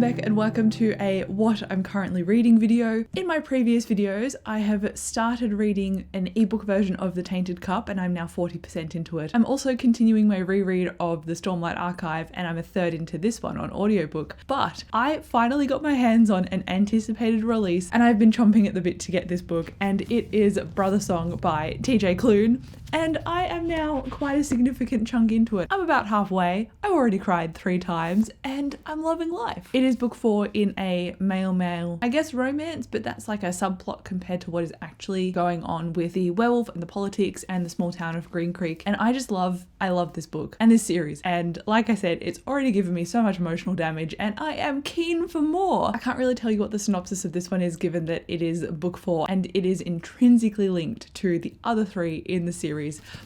back and welcome to a what I'm currently reading video. In my previous videos, I have started reading an ebook version of The Tainted Cup and I'm now 40% into it. I'm also continuing my reread of The Stormlight Archive and I'm a third into this one on audiobook. But I finally got my hands on an anticipated release and I've been chomping at the bit to get this book, and it is Brother Song by TJ Klune. And I am now quite a significant chunk into it. I'm about halfway. I've already cried 3 times and I'm loving life. It is book 4 in a male-male, I guess, romance, but that's like a subplot compared to what is actually going on with the werewolf and the politics and the small town of Green Creek. And I love this book and this series. And like I said, it's already given me so much emotional damage and I am keen for more. I can't really tell you what the synopsis of this one is, given that it is book 4 and it is intrinsically linked to the other 3 in the series.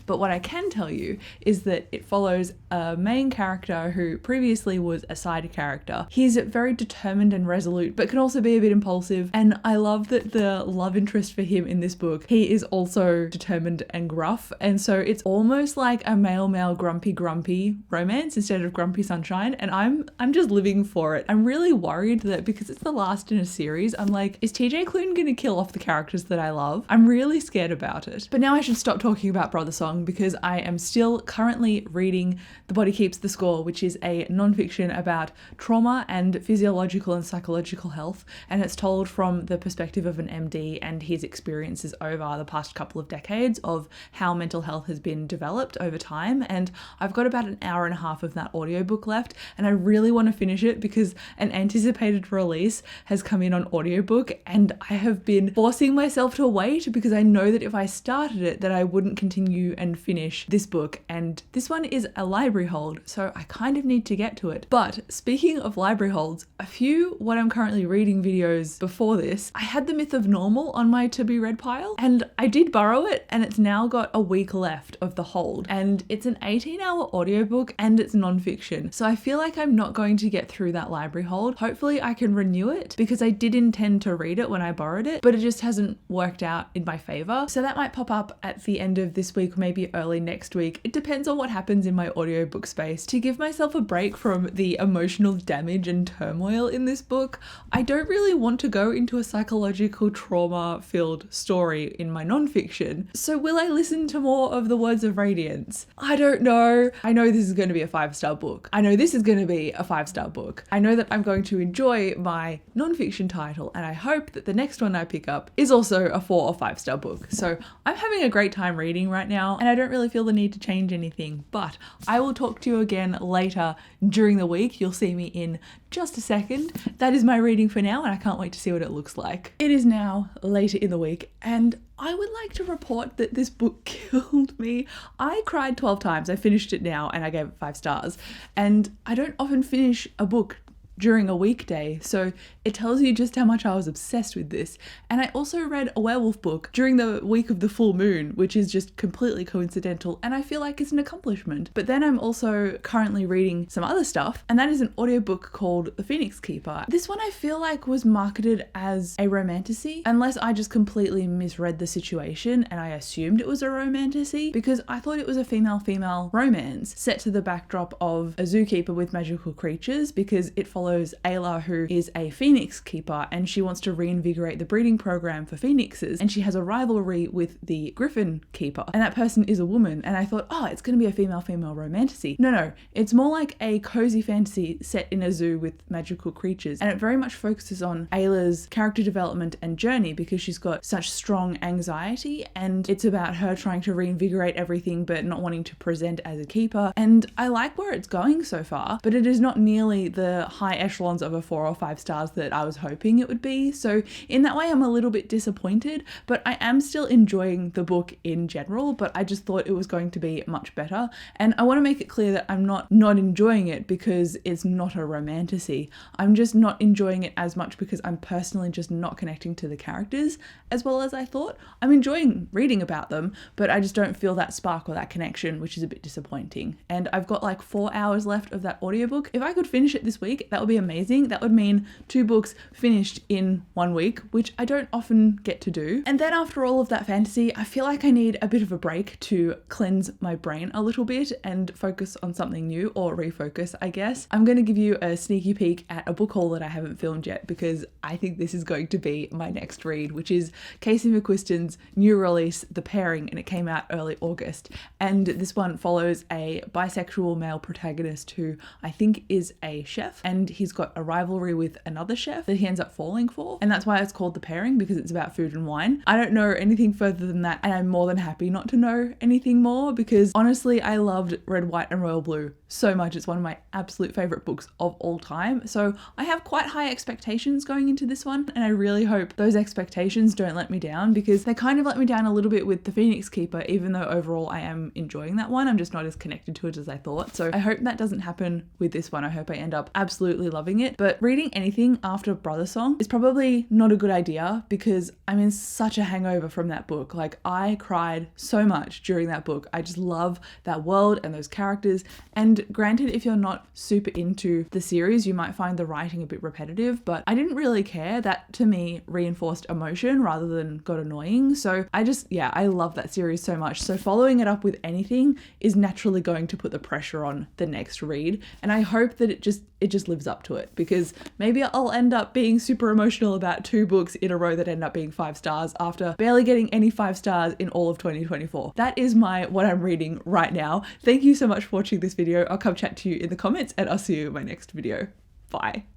But what I can tell you is that it follows a main character who previously was a side character. He's very determined and resolute, but can also be a bit impulsive. And I love that the love interest for him in this book, he is also determined and gruff. And so it's almost like a male-male grumpy romance instead of grumpy sunshine. And I'm just living for it. I'm really worried that because it's the last in a series, I'm like, is TJ Klune going to kill off the characters that I love? I'm really scared about it. But now I should stop talking about Brother Song because I am still currently reading The Body Keeps the Score, which is a non-fiction about trauma and physiological and psychological health, and it's told from the perspective of an MD and his experiences over the past couple of decades of how mental health has been developed over time. And I've got about an hour and a half of that audiobook left and I really want to finish it because an anticipated release has come in on audiobook and I have been forcing myself to wait because I know that if I started it that I wouldn't continue and finish this book, and this one is a library hold, so I kind of need to get to it. But speaking of library holds, a few what I'm currently reading videos before this, I had The Myth of Normal on my to be read pile and I did borrow it and it's now got a week left of the hold, and it's an 18-hour audiobook and it's non-fiction, so I feel like I'm not going to get through that library hold. Hopefully I can renew it because I did intend to read it when I borrowed it, but it just hasn't worked out in my favor, so that might pop up at the end of this week, maybe early next week. It depends on what happens in my audiobook space. To give myself a break from the emotional damage and turmoil in this book, I don't really want to go into a psychological trauma-filled story in my non-fiction. So will I listen to more of The Words of Radiance? I don't know. I know this is going to be a 5-star book. I know this is going to be a 5-star book. I know that I'm going to enjoy my non-fiction title, and I hope that the next one I pick up is also a 4 or 5-star book. So I'm having a great time reading right now and I don't really feel the need to change anything, but I will talk to you again later during the week. You'll see me in just a second. That is my reading for now and I can't wait to see what it looks like. It is now later in the week and I would like to report that this book killed me. I cried 12 times. I finished it now and I gave it 5 stars, and I don't often finish a book during a weekday, so it tells you just how much I was obsessed with this. And I also read a werewolf book during the week of the full moon, which is just completely coincidental and I feel like it's an accomplishment. But then I'm also currently reading some other stuff, and that is an audiobook called The Phoenix Keeper. This one I feel like was marketed as a romantasy, unless I just completely misread the situation and I assumed it was a romantasy, because I thought it was a female-female romance set to the backdrop of a zookeeper with magical creatures, because it follows Ayla, who is a phoenix keeper, and she wants to reinvigorate the breeding program for phoenixes, and she has a rivalry with the griffin keeper, and that person is a woman. And I thought, oh, it's going to be a female-female romantasy. No, it's more like a cozy fantasy set in a zoo with magical creatures, and it very much focuses on Ayla's character development and journey because she's got such strong anxiety, and it's about her trying to reinvigorate everything but not wanting to present as a keeper. And I like where it's going so far, but it is not nearly the high echelons of a 4 or 5 stars that I was hoping it would be. So in that way I'm a little bit disappointed, but I am still enjoying the book in general, but I just thought it was going to be much better. And I want to make it clear that I'm not enjoying it because it's not a romantasy. I'm just not enjoying it as much because I'm personally just not connecting to the characters as well as I thought. I'm enjoying reading about them, but I just don't feel that spark or that connection, which is a bit disappointing. And I've got like 4 hours left of that audiobook. If I could finish it this week, that would be amazing. That would mean 2 books finished in 1 week, which I don't often get to do. And then after all of that fantasy, I feel like I need a bit of a break to cleanse my brain a little bit and focus on something new, or refocus, I guess. I'm going to give you a sneaky peek at a book haul that I haven't filmed yet, because I think this is going to be my next read, which is Casey McQuiston's new release, The Pairing, and it came out early August. And this one follows a bisexual male protagonist who I think is a chef, and he's got a rivalry with another chef that he ends up falling for. And that's why it's called The Pairing, because it's about food and wine. I don't know anything further than that, and I'm more than happy not to know anything more, because honestly, I loved Red, White and Royal Blue so much. It's one of my absolute favorite books of all time. So I have quite high expectations going into this one, and I really hope those expectations don't let me down, because they kind of let me down a little bit with The Phoenix Keeper, even though overall I am enjoying that one. I'm just not as connected to it as I thought. So I hope that doesn't happen with this one. I hope I end up absolutely loving it. But reading anything after Brother Song is probably not a good idea, because I'm in such a hangover from that book. Like, I cried so much during that book. I just love that world and those characters. And granted, if you're not super into the series, you might find the writing a bit repetitive, but I didn't really care. That to me reinforced emotion rather than got annoying. So I love that series so much. So following it up with anything is naturally going to put the pressure on the next read. And I hope that it just lives up to it, because maybe I'll end up being super emotional about 2 books in a row that end up being 5 stars after barely getting any 5 stars in all of 2024. That is what I'm reading right now. Thank you so much for watching this video. I'll come chat to you in the comments, and I'll see you in my next video. Bye.